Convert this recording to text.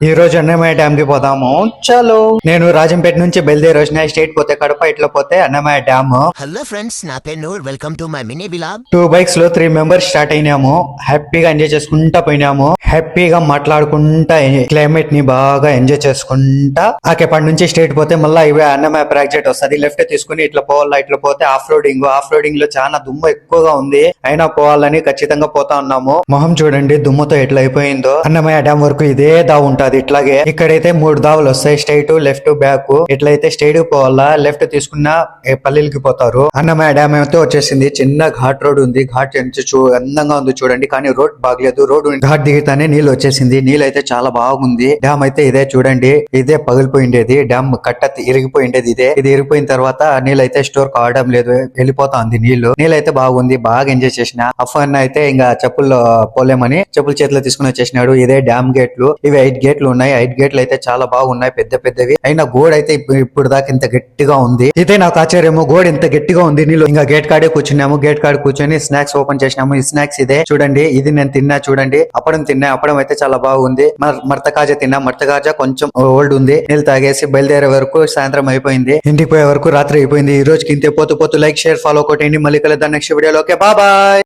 ఈ రోజు అన్నమయ్య డ్యామ్ కి పోదాము. చలో, నేను రాజంపేట నుంచి బయలుదేరి వచ్చిన. స్టేట్ పోతే కడప, ఇట్లా పోతే అన్నమయ్య డ్యామ్. హలో ఫ్రెండ్స్, నా పేరు Noor. Welcome to my mini vlog. 2 bikes లో 3 మెంబర్స్ స్టార్ట్ అయినాము. హ్యాపీగా ఎంజాయ్ చేసుకుంటా పోయినాము. హ్యాపీగా మాట్లాడుకుంటా క్లైమేట్ ని బాగా ఎంజాయ్ చేసుకుంటా అక్కడి నుంచి స్టేట్ పోతే మళ్ళీ ఇవే అన్నమయ్య ప్రాజెక్ట్ వస్తుంది. లెఫ్ట్ తీసుకుని ఇట్లా పోవాలా. ఇట్లా పోతే ఆఫ్ రోడింగ్ లో చాలా దుమ్ము ఎక్కువగా ఉంది. అయినా పోవాలని ఖచ్చితంగా పోతా ఉన్నాము. మొహం చూడండి దుమ్ముతో ఎట్లా అయిపోయిందో. అన్నమయ్య డ్యామ్ వరకు ఇదే దావు ఉంటది. ఇట్లాగే ఇక్కడైతే 3 దావులు వస్తాయి, స్ట్రైట్, లెఫ్ట్, బ్యాక్. ఇట్లయితే స్ట్రైట్ పోవాలా. లెఫ్ట్ తీసుకున్న పల్లెలకి పోతారు. అన్నమయ్య డ్యామ్ అయితే వచ్చేసింది. చిన్న ఘాట్ రోడ్ ఉంది. ఘాట్ అందంగా ఉంది చూడండి, కానీ రోడ్ బాగలేదు. రోడ్ ఘాట్ దిగుతానే నీళ్ళు వచ్చేసింది. నీళ్ళు అయితే చాలా బాగుంది. డ్యామ్ అయితే ఇదే చూడండి, ఇదే పగిలిపోయిండేది. డ్యామ్ కట్ట ఇరిగిపోయిండేది ఇదే. ఇది ఇరిగిపోయిన తర్వాత నీళ్ళు అయితే స్టోర్ కావడం లేదు, వెళ్ళిపోతా ఉంది నీళ్లు. నీళ్ళు అయితే బాగుంది, బాగా ఎంజాయ్ చేసిన. అఫన్ అయితే ఇంకా చెప్పుల్లో పోలేమని చెప్పులు చేతిలో తీసుకుని వచ్చేసినాడు. ఇదే డ్యామ్ గేట్లు. ఇవి 8 గేట్లు ఉన్నాయి. 8 గేట్లు అయితే చాలా బాగున్నాయి, పెద్ద పెద్దవి. అయినా గోడ అయితే ఇప్పుడు దాకా ఇంత గట్టిగా ఉంది. ఇదే నాకు ఆశ్చర్యము, గోడ ఇంత గట్టిగా ఉంది. నీళ్ళు ఇంకా గేట్ కాడే కూర్చున్నాము. గేట్ కాడ కూర్చొని స్నాక్స్ ఓపెన్ చేసినాము. ఈ స్నాక్స్ ఇదే చూడండి, ఇది నేను తిన్నా చూడండి. అప్పడం తిన్నా. అప్పడం అయితే చాలా బాగుంది. మర్తకాజా తిన్నా. మర్తకాజా కొంచెం ఓల్డ్ ఉంది. నీళ్ళు తాగేసి బయలుదేరే వరకు సాయంత్రం అయిపోయింది. ఇంటికి పోయే వరకు రాత్రి అయిపోయింది. ఈ రోజుకి ఇంతే. పోతూ లైక్, షేర్, ఫాలో కొట్టండి. మళ్ళీ కలుద్దాం నెక్స్ట్ వీడియోలో. Okay, bye.